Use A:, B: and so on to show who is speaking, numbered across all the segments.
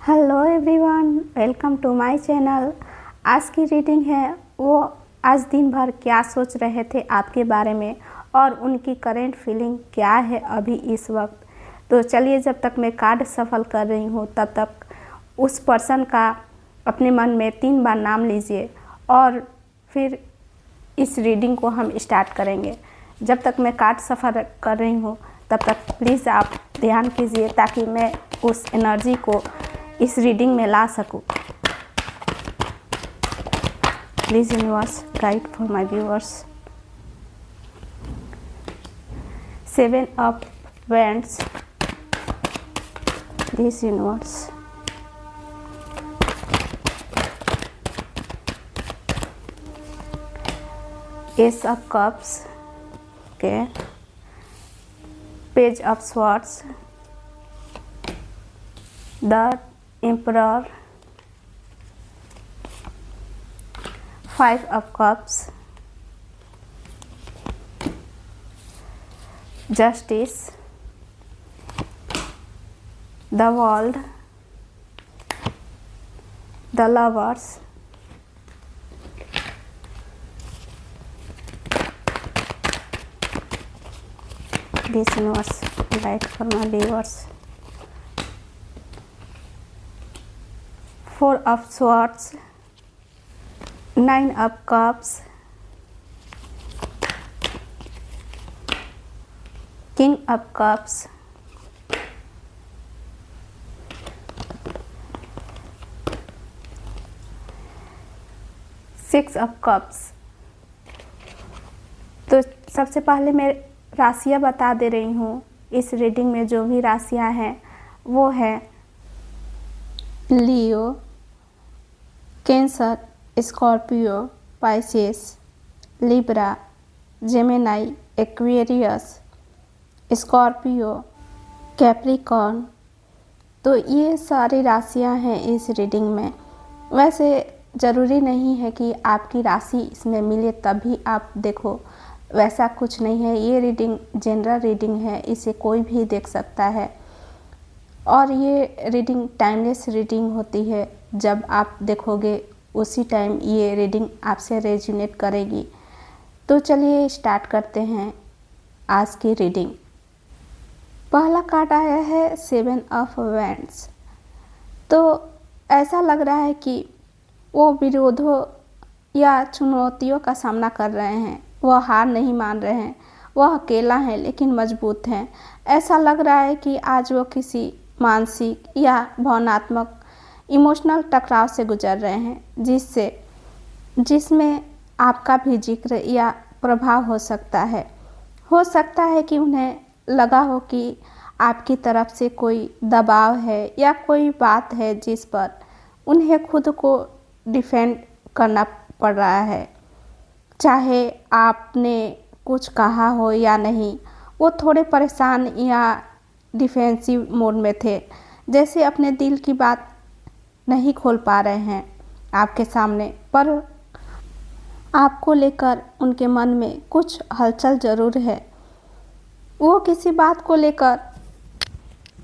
A: Hello everyone, welcome to my channel. आज की reading है वो आज दिन भर क्या सोच रहे थे आपके बारे में और उनकी करेंट फीलिंग क्या है अभी इस वक्त। तो चलिए, जब तक मैं कार्ड सफल कर रही हूँ तब तक उस पर्सन का अपने मन में 3 बार नाम लीजिए और फिर इस रीडिंग को हम स्टार्ट करेंगे। जब तक मैं कार्ड सफल कर रही हूँ तब तक प्लीज़ आप ध्यान कीजिए ताकि मैं उस एनर्जी को इस रीडिंग में ला सकूं। Please universe guide for my viewers. 7 of wands, this universe. S of cups, okay. Page of swords, the Emperor, 5 of Cups, Justice, the World, the Lovers, this universe light for my viewers. 4 of Swords, 9 of Cups, King of Cups, Six of Cups। तो सबसे पहले मैं राशियाँ बता दे रही हूँ। इस reading में जो भी राशियाँ हैं वो है Leo, Cancer, Scorpio, Pisces, Libra, Gemini, Aquarius, Scorpio, Capricorn. तो ये सारी राशियां हैं इस रीडिंग में। वैसे ज़रूरी नहीं है कि आपकी राशि इसमें मिले तभी आप देखो, वैसा कुछ नहीं है। ये रीडिंग जनरल रीडिंग है, इसे कोई भी देख सकता है और ये रीडिंग टाइमलेस रीडिंग होती है। जब आप देखोगे उसी टाइम ये रीडिंग आपसे रेजोनेट करेगी। तो चलिए स्टार्ट करते हैं आज की रीडिंग। पहला कार्ड आया है 7 ऑफ वैंड्स। तो ऐसा लग रहा है कि वो विरोधों या चुनौतियों का सामना कर रहे हैं, वह हार नहीं मान रहे हैं, वह अकेला है लेकिन मजबूत हैं। ऐसा लग रहा है कि आज वो किसी मानसिक या भावनात्मक इमोशनल टकराव से गुजर रहे हैं जिसमें आपका भी जिक्र या प्रभाव हो सकता है। हो सकता है कि उन्हें लगा हो कि आपकी तरफ से कोई दबाव है या कोई बात है जिस पर उन्हें खुद को डिफेंड करना पड़ रहा है। चाहे आपने कुछ कहा हो या नहीं, वो थोड़े परेशान या डिफेंसिव मोड में थे, जैसे अपने दिल की बात नहीं खोल पा रहे हैं आपके सामने। पर आपको लेकर उनके मन में कुछ हलचल ज़रूर है। वो किसी बात को लेकर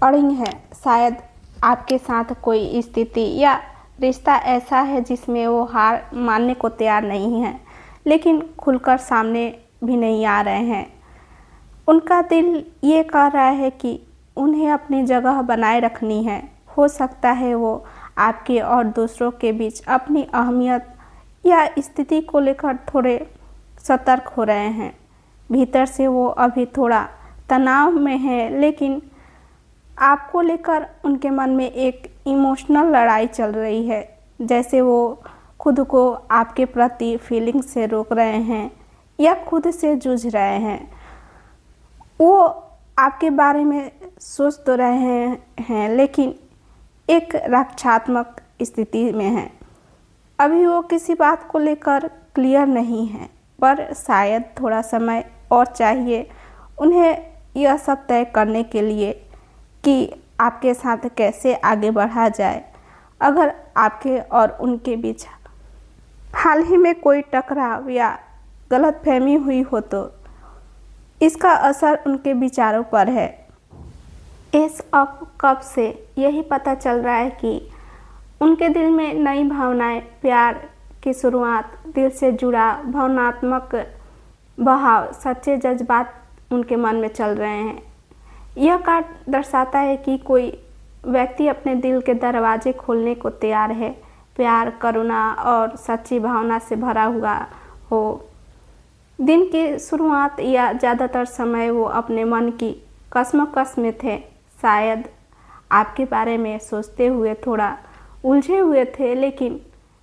A: अड़िग है। शायद आपके साथ कोई स्थिति या रिश्ता ऐसा है जिसमें वो हार मानने को तैयार नहीं है, लेकिन खुलकर सामने भी नहीं आ रहे हैं। उनका दिल ये कह रहा है कि उन्हें अपनी जगह बनाए रखनी है। हो सकता है वो आपके और दूसरों के बीच अपनी अहमियत या स्थिति को लेकर थोड़े सतर्क हो रहे हैं। भीतर से वो अभी थोड़ा तनाव में है, लेकिन आपको लेकर उनके मन में एक इमोशनल लड़ाई चल रही है, जैसे वो खुद को आपके प्रति फीलिंग से रोक रहे हैं या खुद से जूझ रहे हैं। वो आपके बारे में सोच तो रहे हैं लेकिन एक रक्षात्मक स्थिति में है। अभी वो किसी बात को लेकर क्लियर नहीं है, पर शायद थोड़ा समय और चाहिए उन्हें यह सब तय करने के लिए कि आपके साथ कैसे आगे बढ़ा जाए। अगर आपके और उनके बीच हाल ही में कोई टकराव या गलतफहमी हुई हो तो इसका असर उनके विचारों पर है। एस ऑफ कप से यही पता चल रहा है कि उनके दिल में नई भावनाएं, प्यार की शुरुआत, दिल से जुड़ा भावनात्मक बहाव, सच्चे जज्बात उनके मन में चल रहे हैं। यह कार्ड दर्शाता है कि कोई व्यक्ति अपने दिल के दरवाजे खोलने को तैयार है, प्यार, करुणा और सच्ची भावना से भरा हुआ हो। दिन की शुरुआत या ज़्यादातर समय वो अपने मन की कश्मकश में थे, शायद आपके बारे में सोचते हुए थोड़ा उलझे हुए थे, लेकिन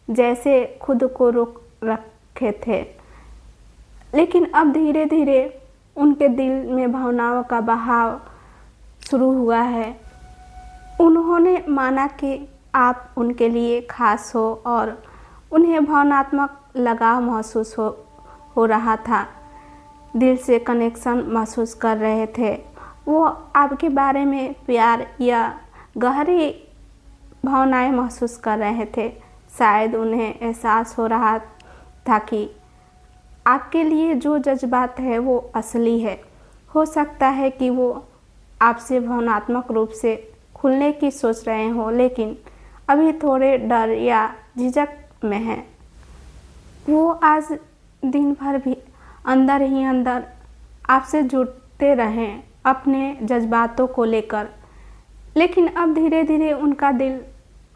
A: जैसे खुद को रोक रखे थे। लेकिन अब धीरे धीरे उनके दिल में भावनाओं का बहाव शुरू हुआ है। उन्होंने माना कि आप उनके लिए खास हो और उन्हें भावनात्मक लगाव महसूस हो रहा था, दिल से कनेक्शन महसूस कर रहे थे। वो आपके बारे में प्यार या गहरी भावनाएं महसूस कर रहे थे। शायद उन्हें एहसास हो रहा था कि आपके लिए जो जज्बात है वो असली है। हो सकता है कि वो आपसे भावनात्मक रूप से खुलने की सोच रहे हों, लेकिन अभी थोड़े डर या झिझक में हैं। वो आज दिन भर भी अंदर ही अंदर आपसे जुड़ते रहें अपने जज्बातों को लेकर, लेकिन अब धीरे धीरे उनका दिल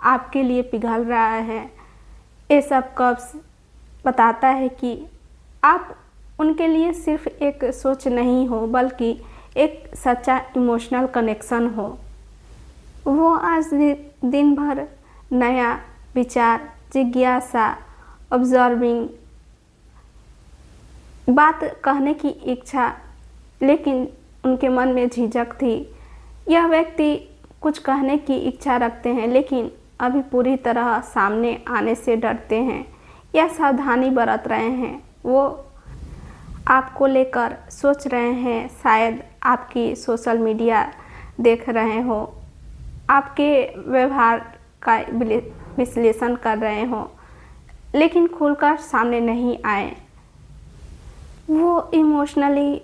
A: आपके लिए पिघल रहा है। ये सब कब्ज बताता है कि आप उनके लिए सिर्फ एक सोच नहीं हो, बल्कि एक सच्चा इमोशनल कनेक्शन हो। वो आज दिन भर नया विचार, जिज्ञासा, ऑब्जर्विंग, बात कहने की इच्छा, लेकिन उनके मन में झिझक थी। यह व्यक्ति कुछ कहने की इच्छा रखते हैं, लेकिन अभी पूरी तरह सामने आने से डरते हैं या सावधानी बरत रहे हैं। वो आपको लेकर सोच रहे हैं, शायद आपकी सोशल मीडिया देख रहे हो, आपके व्यवहार का विश्लेषण कर रहे हो, लेकिन खुलकर सामने नहीं आए। वो इमोशनली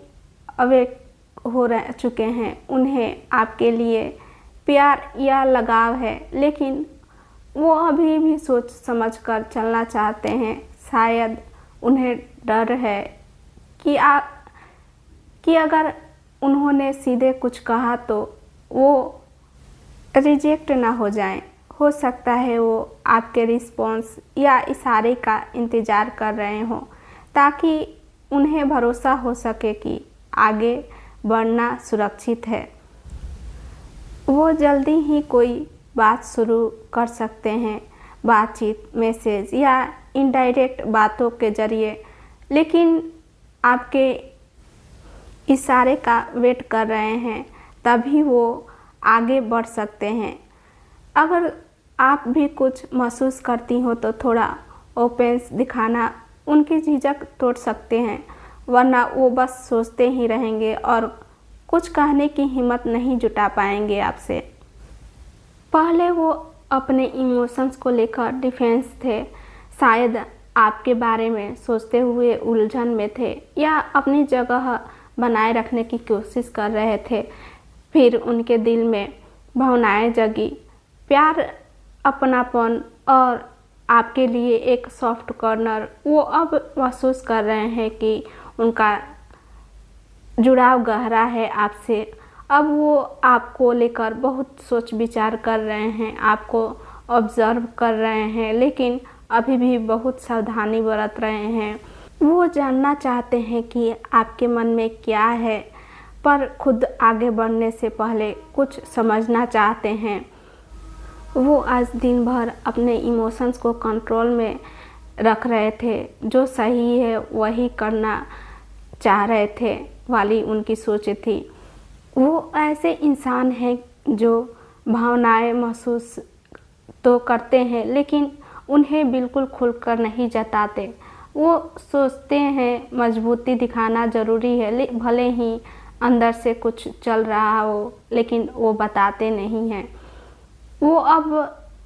A: अवेक हो चुके हैं। उन्हें आपके लिए प्यार या लगाव है, लेकिन वो अभी भी सोच समझ कर चलना चाहते हैं। शायद उन्हें डर है कि अगर उन्होंने सीधे कुछ कहा तो वो रिजेक्ट ना हो जाएं। हो सकता है वो आपके रिस्पॉन्स या इशारे का इंतज़ार कर रहे हों, ताकि उन्हें भरोसा हो सके कि आगे बढ़ना सुरक्षित है। वो जल्दी ही कोई बात शुरू कर सकते हैं, बातचीत, मैसेज या इनडायरेक्ट बातों के ज़रिए, लेकिन आपके इशारे का वेट कर रहे हैं, तभी वो आगे बढ़ सकते हैं। अगर आप भी कुछ महसूस करती हो तो थोड़ा ओपेंस दिखाना उनकी झिझक तोड़ सकते हैं, वरना वो बस सोचते ही रहेंगे और कुछ कहने की हिम्मत नहीं जुटा पाएंगे आपसे। पहले वो अपने इमोशंस को लेकर डिफेंस थे, शायद आपके बारे में सोचते हुए उलझन में थे या अपनी जगह बनाए रखने की कोशिश कर रहे थे। फिर उनके दिल में भावनाएं जगी, प्यार, अपनापन और आपके लिए एक सॉफ्ट कॉर्नर। वो अब महसूस कर रहे हैं कि उनका जुड़ाव गहरा है आपसे। अब वो आपको लेकर बहुत सोच विचार कर रहे हैं, आपको ऑब्जर्व कर रहे हैं, लेकिन अभी भी बहुत सावधानी बरत रहे हैं। वो जानना चाहते हैं कि आपके मन में क्या है, पर खुद आगे बढ़ने से पहले कुछ समझना चाहते हैं। वो आज दिन भर अपने इमोशंस को कंट्रोल में रख रहे थे, जो सही है वही करना चाह रहे थे वाली उनकी सोच थी। वो ऐसे इंसान हैं जो भावनाएं महसूस तो करते हैं, लेकिन उन्हें बिल्कुल खुलकर नहीं जताते। वो सोचते हैं मजबूती दिखाना ज़रूरी है, भले ही अंदर से कुछ चल रहा हो, लेकिन वो बताते नहीं हैं। वो अब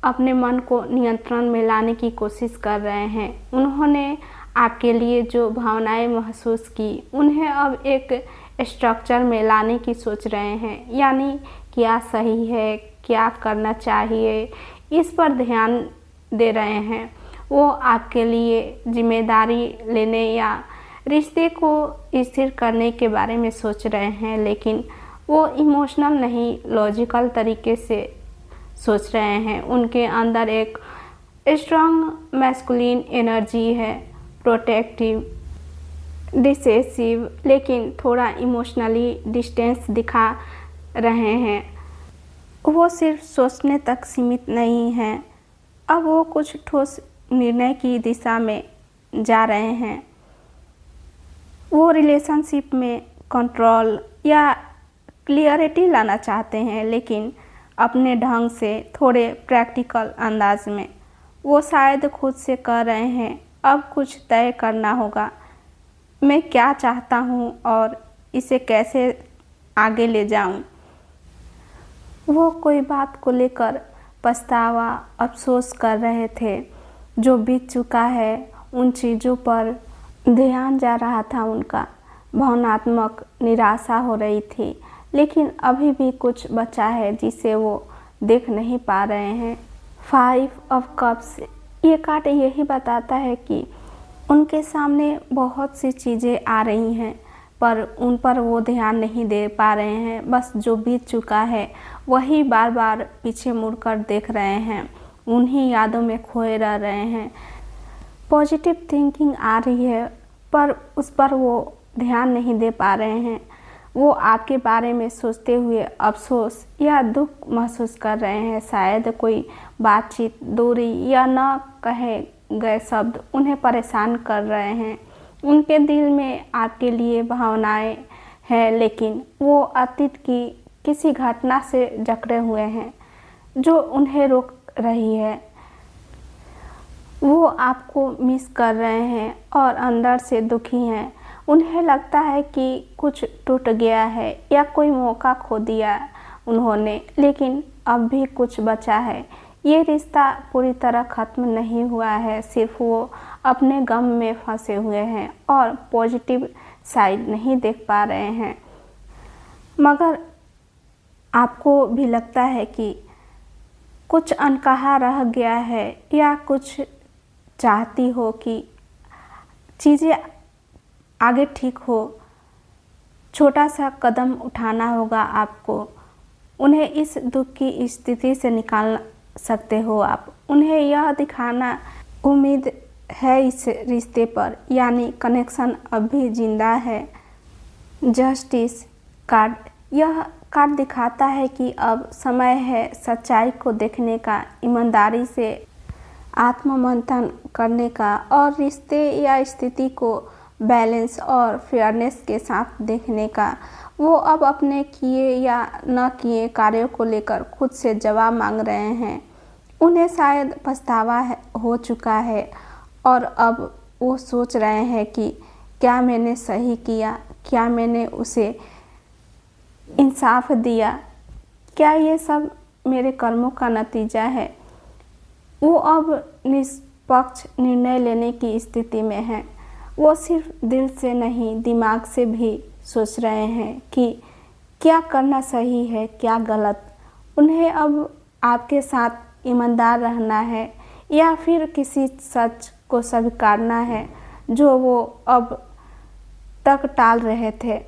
A: अपने मन को नियंत्रण में लाने की कोशिश कर रहे हैं। उन्होंने आपके लिए जो भावनाएं महसूस की, उन्हें अब एक स्ट्रक्चर में लाने की सोच रहे हैं, यानी क्या सही है, क्या करना चाहिए, इस पर ध्यान दे रहे हैं। वो आपके लिए जिम्मेदारी लेने या रिश्ते को स्थिर करने के बारे में सोच रहे हैं, लेकिन वो इमोशनल नहीं, लॉजिकल तरीके से सोच रहे हैं। उनके अंदर एक स्ट्रॉन्ग मैस्कुलिन एनर्जी है, प्रोटेक्टिव, डिसेसिव, लेकिन थोड़ा इमोशनली डिस्टेंस दिखा रहे हैं। वो सिर्फ सोचने तक सीमित नहीं हैं, अब वो कुछ ठोस निर्णय की दिशा में जा रहे हैं। वो रिलेशनशिप में कंट्रोल या क्लियरिटी लाना चाहते हैं, लेकिन अपने ढंग से, थोड़े प्रैक्टिकल अंदाज में। वो शायद खुद से कह रहे हैं, अब कुछ तय करना होगा, मैं क्या चाहता हूँ और इसे कैसे आगे ले जाऊँ। वो कोई बात को लेकर पछतावा, अफसोस कर रहे थे जो बीत चुका है। उन चीज़ों पर ध्यान जा रहा था उनका। भावनात्मक निराशा हो रही थी, लेकिन अभी भी कुछ बचा है जिसे वो देख नहीं पा रहे हैं। 5 ऑफ कप्स, ये कार्ड यही बताता है कि उनके सामने बहुत सी चीज़ें आ रही हैं, पर उन पर वो ध्यान नहीं दे पा रहे हैं। बस जो बीत चुका है वही बार बार पीछे मुड़कर देख रहे हैं, उन्हीं यादों में खोए रह रहे हैं। पॉजिटिव थिंकिंग आ रही है, पर उस पर वो ध्यान नहीं दे पा रहे हैं। वो आपके बारे में सोचते हुए अफसोस या दुख महसूस कर रहे हैं। शायद कोई बातचीत, दूरी या न कहे गए शब्द उन्हें परेशान कर रहे हैं। उनके दिल में आपके लिए भावनाएं हैं, लेकिन वो अतीत की किसी घटना से जकड़े हुए हैं जो उन्हें रोक रही है। वो आपको मिस कर रहे हैं और अंदर से दुखी हैं। उन्हें लगता है कि कुछ टूट गया है या कोई मौका खो दिया उन्होंने, लेकिन अब भी कुछ बचा है। ये रिश्ता पूरी तरह ख़त्म नहीं हुआ है, सिर्फ वो अपने गम में फंसे हुए हैं और पॉजिटिव साइड नहीं देख पा रहे हैं। मगर आपको भी लगता है कि कुछ अनकहा रह गया है या कुछ चाहती हो कि चीज़ें आगे ठीक हो। छोटा सा कदम उठाना होगा आपको। उन्हें इस दुख की स्थिति से निकाल सकते हो आप। उन्हें यह दिखाना उम्मीद है इस रिश्ते पर, यानी कनेक्शन अब भी जिंदा है। जस्टिस कार्ड, यह कार्ड दिखाता है कि अब समय है सच्चाई को देखने का, ईमानदारी से आत्ममंथन करने का और रिश्ते या स्थिति को बैलेंस और फेयरनेस के साथ देखने का। वो अब अपने किए या न किए कार्यों को लेकर खुद से जवाब मांग रहे हैं। उन्हें शायद पछतावा हो चुका है और अब वो सोच रहे हैं कि क्या मैंने सही किया, क्या मैंने उसे इंसाफ दिया, क्या ये सब मेरे कर्मों का नतीजा है। वो अब निष्पक्ष निर्णय लेने की स्थिति में हैं। वो सिर्फ दिल से नहीं, दिमाग से भी सोच रहे हैं कि क्या करना सही है, क्या गलत। उन्हें अब आपके साथ ईमानदार रहना है या फिर किसी सच को स्वीकारना है जो वो अब तक टाल रहे थे।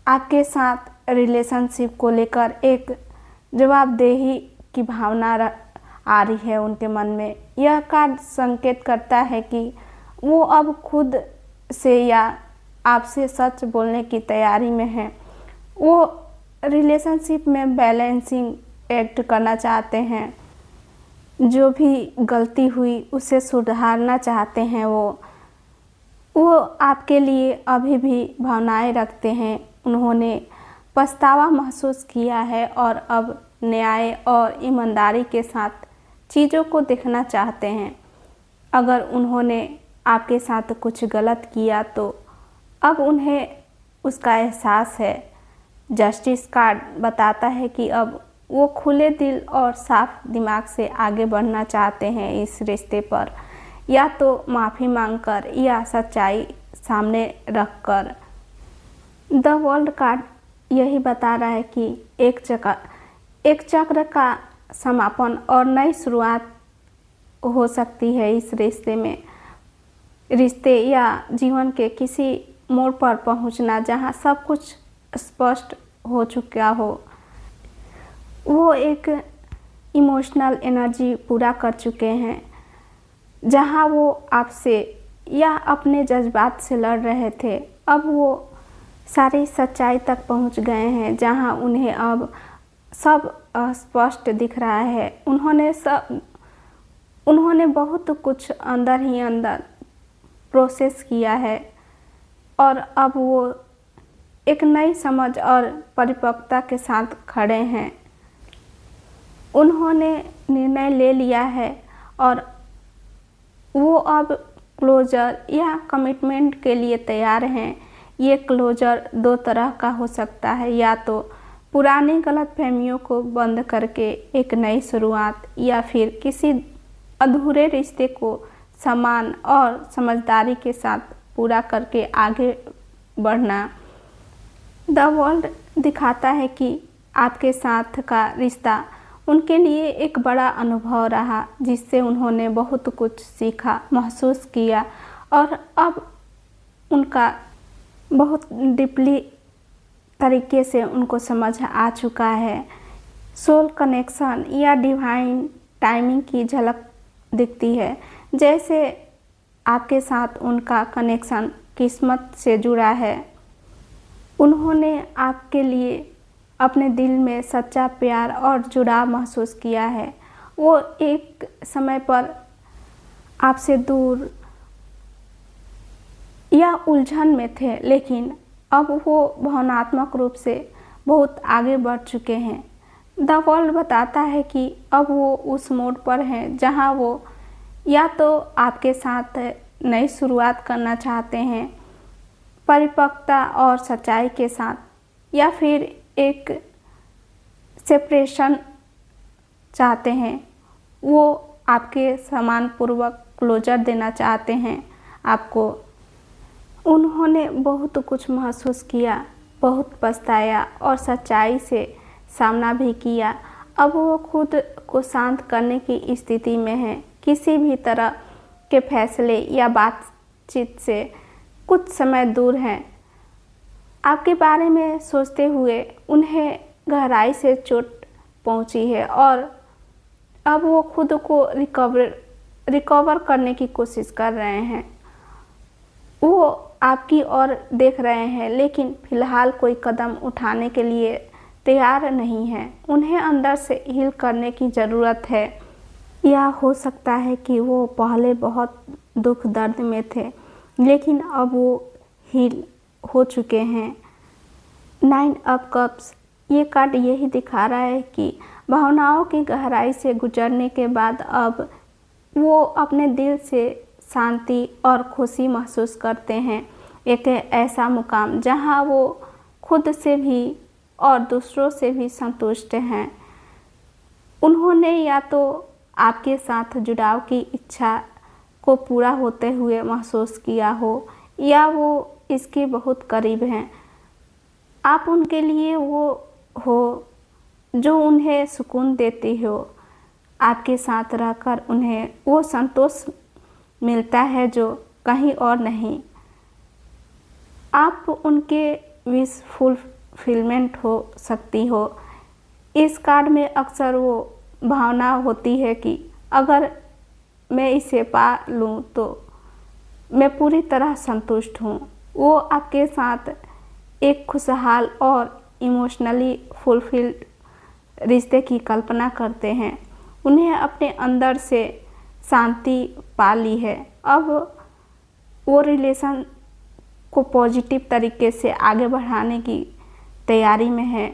A: आपके साथ रिलेशनशिप को लेकर एक जवाबदेही की भावना आ रही है उनके मन में। यह कार्ड संकेत करता है कि वो अब खुद से या आपसे सच बोलने की तैयारी में है। वो रिलेशनशिप में बैलेंसिंग एक्ट करना चाहते हैं। जो भी गलती हुई उसे सुधारना चाहते हैं। वो आपके लिए अभी भी भावनाएं रखते हैं। उन्होंने पछतावा महसूस किया है और अब न्याय और ईमानदारी के साथ चीज़ों को देखना चाहते हैं। अगर उन्होंने आपके साथ कुछ गलत किया तो अब उन्हें उसका एहसास है। जस्टिस कार्ड बताता है कि अब वो खुले दिल और साफ दिमाग से आगे बढ़ना चाहते हैं इस रिश्ते पर, या तो माफ़ी मांगकर या सच्चाई सामने रखकर। द वर्ल्ड कार्ड यही बता रहा है कि एक चक्र का समापन और नई शुरुआत हो सकती है इस रिश्ते में। रिश्ते या जीवन के किसी मोड़ पर पहुंचना जहां सब कुछ स्पष्ट हो चुका हो। वो एक इमोशनल एनर्जी पूरा कर चुके हैं जहां वो आपसे या अपने जज्बात से लड़ रहे थे, अब वो सारी सच्चाई तक पहुंच गए हैं जहां उन्हें अब सब स्पष्ट दिख रहा है। उन्होंने बहुत कुछ अंदर ही अंदर प्रोसेस किया है और अब वो एक नई समझ और परिपक्वता के साथ खड़े हैं। उन्होंने निर्णय ले लिया है और वो अब क्लोजर या कमिटमेंट के लिए तैयार हैं। ये क्लोजर दो तरह का हो सकता है, या तो पुरानी गलतफहमियों को बंद करके एक नई शुरुआत, या फिर किसी अधूरे रिश्ते को सम्मान और समझदारी के साथ पूरा करके आगे बढ़ना। द वर्ल्ड दिखाता है कि आपके साथ का रिश्ता उनके लिए एक बड़ा अनुभव रहा, जिससे उन्होंने बहुत कुछ सीखा, महसूस किया और अब उनका बहुत डीपली तरीके से उनको समझ आ चुका है। सोल कनेक्शन या डिवाइन टाइमिंग की झलक दिखती है, जैसे आपके साथ उनका कनेक्शन किस्मत से जुड़ा है। उन्होंने आपके लिए अपने दिल में सच्चा प्यार और जुड़ाव महसूस किया है। वो एक समय पर आपसे दूर या उलझन में थे, लेकिन अब वो भावनात्मक रूप से बहुत आगे बढ़ चुके हैं। द वर्ल्ड बताता है कि अब वो उस मोड़ पर हैं जहां वो या तो आपके साथ नई शुरुआत करना चाहते हैं परिपक्वता और सच्चाई के साथ, या फिर एक सेपरेशन चाहते हैं। वो आपके सम्मानपूर्वक क्लोजर देना चाहते हैं आपको। उन्होंने बहुत कुछ महसूस किया, बहुत पछताया और सच्चाई से सामना भी किया। अब वो खुद को शांत करने की स्थिति में है। किसी भी तरह के फैसले या बातचीत से कुछ समय दूर हैं। आपके बारे में सोचते हुए उन्हें गहराई से चोट पहुंची है और अब वो खुद को रिकवर करने की कोशिश कर रहे हैं। वो आपकी ओर देख रहे हैं, लेकिन फिलहाल कोई कदम उठाने के लिए तैयार नहीं है। उन्हें अंदर से हील करने की ज़रूरत है, या हो सकता है कि वो पहले बहुत दुख दर्द में थे, लेकिन अब वो हील हो चुके हैं। 9 ऑफ कप्स ये कार्ड यही दिखा रहा है कि भावनाओं की गहराई से गुजरने के बाद अब वो अपने दिल से शांति और खुशी महसूस करते हैं। एक ऐसा मुकाम जहां वो खुद से भी और दूसरों से भी संतुष्ट हैं। उन्होंने या तो आपके साथ जुड़ाव की इच्छा को पूरा होते हुए महसूस किया हो, या वो इसके बहुत करीब हैं। आप उनके लिए वो हो जो उन्हें सुकून देती हो। आपके साथ रहकर उन्हें वो संतोष मिलता है जो कहीं और नहीं। आप उनके विश फुलफिलमेंट हो सकती हो। इस कार्ड में अक्सर वो भावना होती है कि अगर मैं इसे पा लूँ तो मैं पूरी तरह संतुष्ट हूँ। वो आपके साथ एक खुशहाल और इमोशनली फुलफिल्ड रिश्ते की कल्पना करते हैं। उन्हें अपने अंदर से शांति पा ली है। अब वो रिलेशन को पॉजिटिव तरीके से आगे बढ़ाने की तैयारी में है।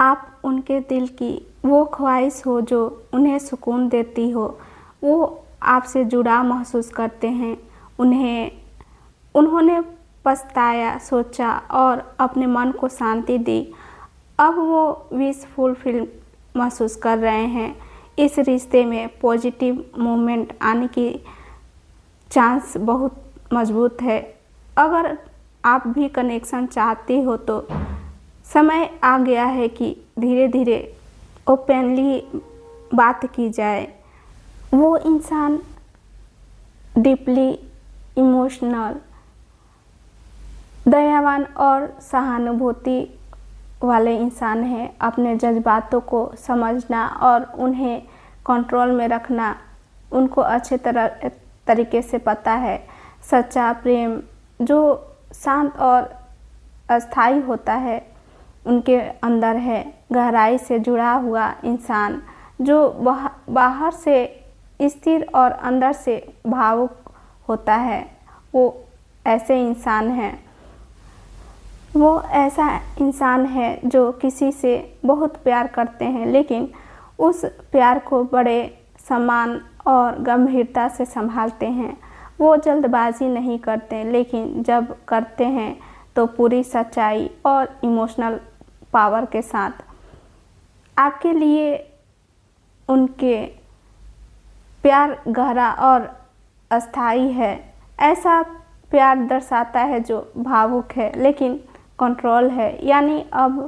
A: आप उनके दिल की वो ख्वाहिश हो जो उन्हें सुकून देती हो। वो आपसे जुड़ाव महसूस करते हैं। उन्होंने पछताया, सोचा और अपने मन को शांति दी। अब वो विश फुलफिल महसूस कर रहे हैं। इस रिश्ते में पॉजिटिव मूवमेंट आने की चांस बहुत मजबूत है। अगर आप भी कनेक्शन चाहते हो तो समय आ गया है कि धीरे धीरे ओपनली बात की जाए, वो इंसान डीपली इमोशनल, दयावान और सहानुभूति वाले इंसान है। अपने जज्बातों को समझना और उन्हें कंट्रोल में रखना उनको अच्छे तरीके से पता है। सच्चा प्रेम जो शांत और अस्थायी होता है उनके अंदर है। गहराई से जुड़ा हुआ इंसान जो बाहर से स्थिर और अंदर से भावुक होता है, वो ऐसे इंसान है। वो ऐसा इंसान है जो किसी से बहुत प्यार करते हैं, लेकिन उस प्यार को बड़े सम्मान और गंभीरता से संभालते हैं। वो जल्दबाजी नहीं करते, लेकिन जब करते हैं तो पूरी सच्चाई और इमोशनल पावर के साथ। आपके लिए उनके प्यार गहरा और अस्थायी है। ऐसा प्यार दर्शाता है जो भावुक है लेकिन कंट्रोल है, यानी अब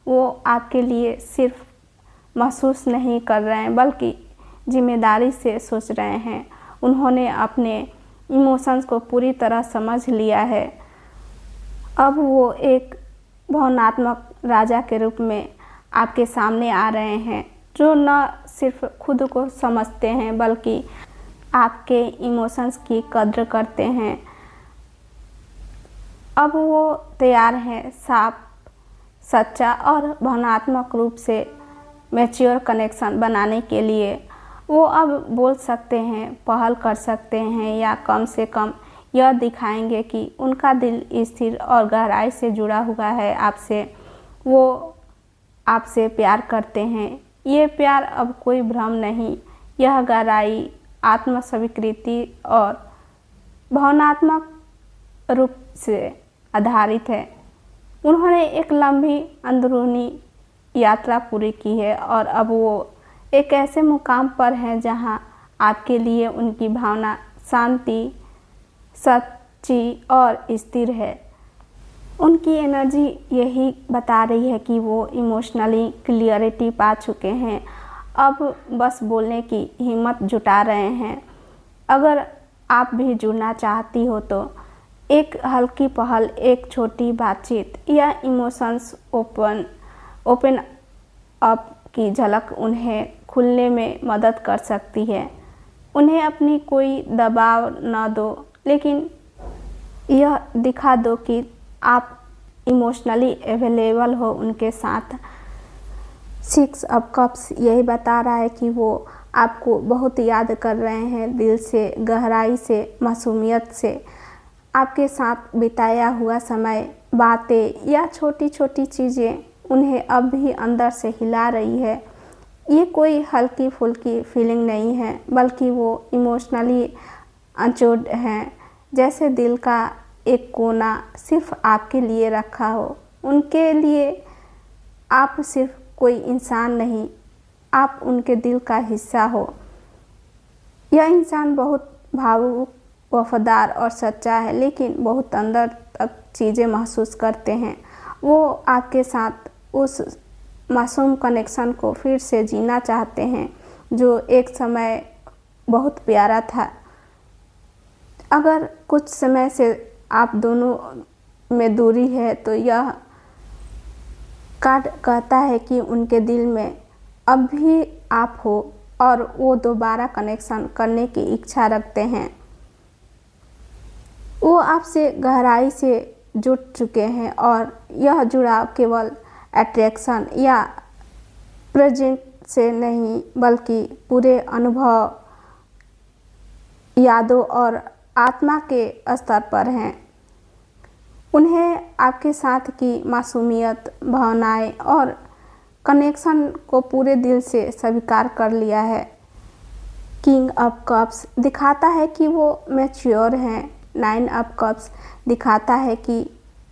A: वो आपके लिए सिर्फ महसूस नहीं कर रहे हैं बल्कि जिम्मेदारी से सोच रहे हैं। उन्होंने अपने इमोशंस को पूरी तरह समझ लिया है। अब वो एक भावनात्मक राजा के रूप में आपके सामने आ रहे हैं, जो न सिर्फ खुद को समझते हैं बल्कि आपके इमोशंस की कद्र करते हैं। अब वो तैयार हैं साफ, सच्चा और भावनात्मक रूप से मैच्योर कनेक्शन बनाने के लिए। वो अब बोल सकते हैं, पहल कर सकते हैं या कम से कम यह दिखाएंगे कि उनका दिल स्थिर और गहराई से जुड़ा हुआ है आपसे। वो आपसे प्यार करते हैं। ये प्यार अब कोई भ्रम नहीं, यह गहराई, आत्मस्वीकृति और भावनात्मक रूप से आधारित है। उन्होंने एक लंबी अंदरूनी यात्रा पूरी की है और अब वो एक ऐसे मुकाम पर हैं जहां आपके लिए उनकी भावना शांति, सच्ची और स्थिर है। उनकी एनर्जी यही बता रही है कि वो इमोशनली क्लियरिटी पा चुके हैं। अब बस बोलने की हिम्मत जुटा रहे हैं। अगर आप भी जुड़ना चाहती हो तो एक हल्की पहल, एक छोटी बातचीत या इमोशंस ओपन अप की झलक उन्हें खुलने में मदद कर सकती है। उन्हें अपनी कोई दबाव न दो, लेकिन यह दिखा दो कि आप इमोशनली अवेलेबल हो उनके साथ। 6 ऑफ कप्स यही बता रहा है कि वो आपको बहुत याद कर रहे हैं, दिल से, गहराई से, मासूमियत से। आपके साथ बिताया हुआ समय, बातें या छोटी छोटी चीज़ें उन्हें अब भी अंदर से हिला रही है। ये कोई हल्की फुल्की फीलिंग नहीं है, बल्कि वो इमोशनली अचूड हैं, जैसे दिल का एक कोना सिर्फ आपके लिए रखा हो। उनके लिए आप सिर्फ कोई इंसान नहीं, आप उनके दिल का हिस्सा हो। यह इंसान बहुत भावुक, वफादार और सच्चा है, लेकिन बहुत अंदर तक चीज़ें महसूस करते हैं। वो आपके साथ उस मासूम कनेक्शन को फिर से जीना चाहते हैं जो एक समय बहुत प्यारा था। अगर कुछ समय से आप दोनों में दूरी है तो यह कार्ड कहता है कि उनके दिल में अब भी आप हो और वो दोबारा कनेक्शन करने की इच्छा रखते हैं। वो आपसे गहराई से जुड़ चुके हैं और यह जुड़ाव केवल अट्रैक्शन या प्रेजेंट से नहीं बल्कि पूरे अनुभव, यादों और आत्मा के स्तर पर हैं। उन्हें आपके साथ की मासूमियत, भावनाएं और कनेक्शन को पूरे दिल से स्वीकार कर लिया है। किंग ऑफ कप्स दिखाता है कि वो मैच्योर हैं। 9 ऑफ कप्स दिखाता है कि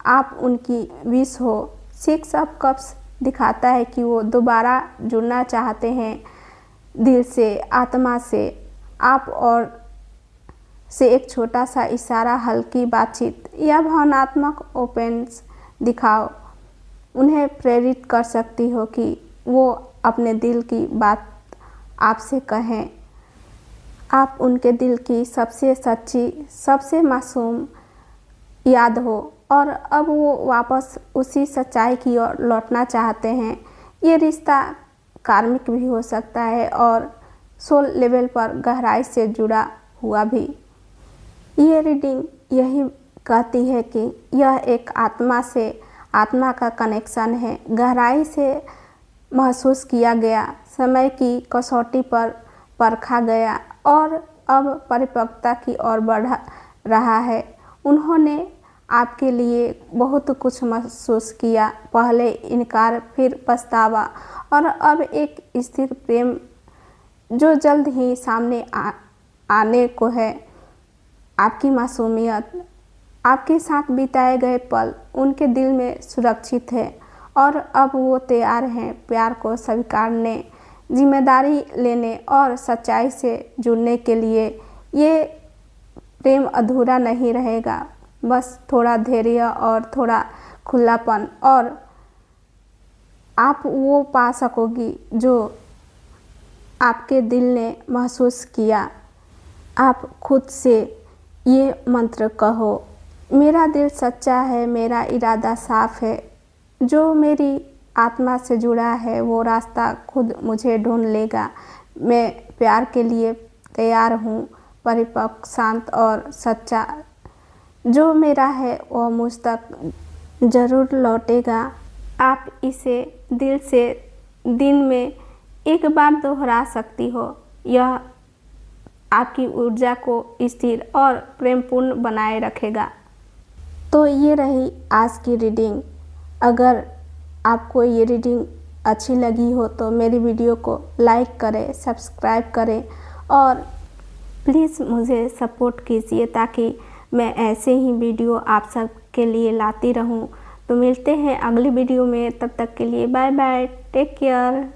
A: आप उनकी विश हो। 6 ऑफ कप्स दिखाता है कि वो दोबारा जुड़ना चाहते हैं दिल से, आत्मा से। आप और से एक छोटा सा इशारा, हल्की बातचीत या भावनात्मक ओपन्स दिखाओ उन्हें प्रेरित कर सकती हो कि वो अपने दिल की बात आपसे कहें, आप उनके दिल की सबसे सच्ची, सबसे मासूम याद हो और अब वो वापस उसी सच्चाई की ओर लौटना चाहते हैं। ये रिश्ता कार्मिक भी हो सकता है और सोल लेवल पर गहराई से जुड़ा हुआ भी। ये रीडिंग यही कहती है कि यह एक आत्मा से आत्मा का कनेक्शन है, गहराई से महसूस किया गया, समय की कसौटी पर परखा गया और अब परिपक्वता की ओर बढ़ रहा है। उन्होंने आपके लिए बहुत कुछ महसूस किया, पहले इनकार, फिर पछतावा और अब एक स्थिर प्रेम जो जल्द ही सामने आने को है। आपकी मासूमियत, आपके साथ बिताए गए पल उनके दिल में सुरक्षित है और अब वो तैयार हैं प्यार को स्वीकारने, जिम्मेदारी लेने और सच्चाई से जुड़ने के लिए। ये प्रेम अधूरा नहीं रहेगा, बस थोड़ा धैर्य और थोड़ा खुलापन और आप वो पा सकोगी जो आपके दिल ने महसूस किया। आप खुद से ये मंत्र कहो, मेरा दिल सच्चा है, मेरा इरादा साफ है, जो मेरी आत्मा से जुड़ा है वो रास्ता खुद मुझे ढूंढ लेगा। मैं प्यार के लिए तैयार हूँ, परिपक्व, शांत और सच्चा। जो मेरा है वो मुझ तक ज़रूर लौटेगा। आप इसे दिल से दिन में एक बार दोहरा सकती हो। यह आपकी ऊर्जा को स्थिर और प्रेमपूर्ण बनाए रखेगा। तो ये रही आज की रीडिंग। अगर आपको ये रीडिंग अच्छी लगी हो तो मेरी वीडियो को लाइक करें, सब्सक्राइब करें और प्लीज़ मुझे सपोर्ट कीजिए ताकि मैं ऐसे ही वीडियो आप सब के लिए लाती रहूं। तो मिलते हैं अगली वीडियो में, तब तक के लिए बाय बाय, टेक केयर।